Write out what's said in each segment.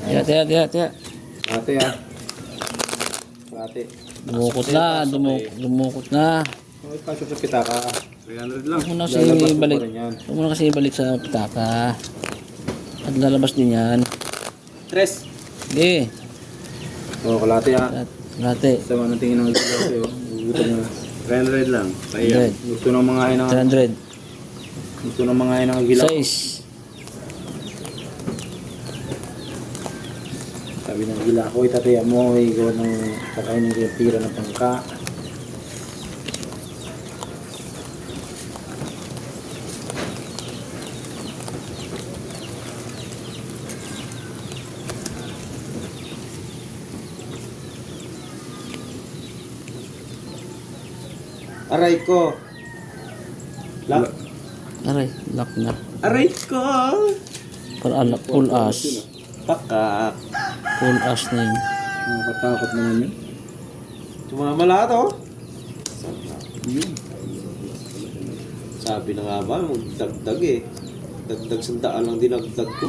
Tiya. Ate ah. Ate. Dumukot na, dumukot na. Ay, pasok sa pitaka. 300 lang. Huwag mo na kasi Lalabas mo ibalik. pa rin yan. Huwag mo na kasi ibalik sa pitaka. At lalabas din yan. Tres. Sige. Oo, kalate ah. Kalate. Sama ng tingin ng kalate oh. Gugutom na. 300 lang. Kaya. 100. Gusto ng mga ay ng 300. gusto ng mga ay ng gilaw. 6. Sabi ng gila ko, itataya mo, ikaw ng kakainin ko yung tira ng pangka. Aray ko! Lock! Aray, lock na. Aray ko! Para alak, full as. Pakak. Full as na yun. Nakakatakot naman yun. Tumama lahat oh. Sabi na nga ba, magdagdag eh. Dagdag sandaan lang dinagdag ko.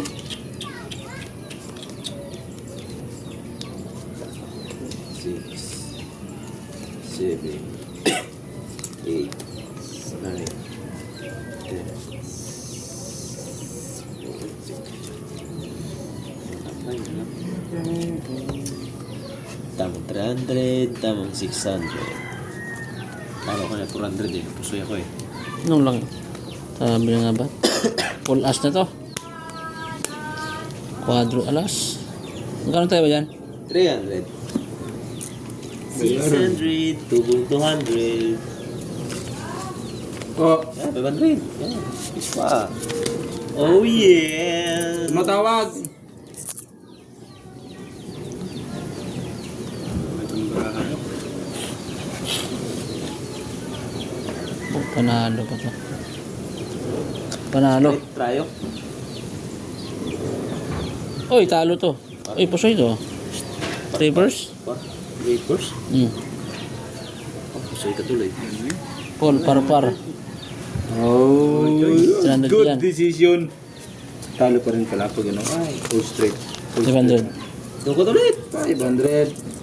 6 7 8 9 Tamang 300, tamang 600. Talo ko na 400 eh. Pusoy ako eh. Anong lang? Sabi na nga ba? Full as na to. Quadro alas. Magkano tayo ba dyan? 300. 600. Tubong 200. Oh, Yeah, 500. Yeah. Isa. Oh yeah. matawag! Oh, panalo pa to. Panalo. Trayo. Oy, talo to. Oy, pusoy to. Reverse. Vapors. Hmm. Oh, pusoy ka tuloy. Paul, par. Oh, 300 good yan. decision. Talo pa rin pala pag ano. Ay, full straight. Full 500. Doon ko tuloy. 500.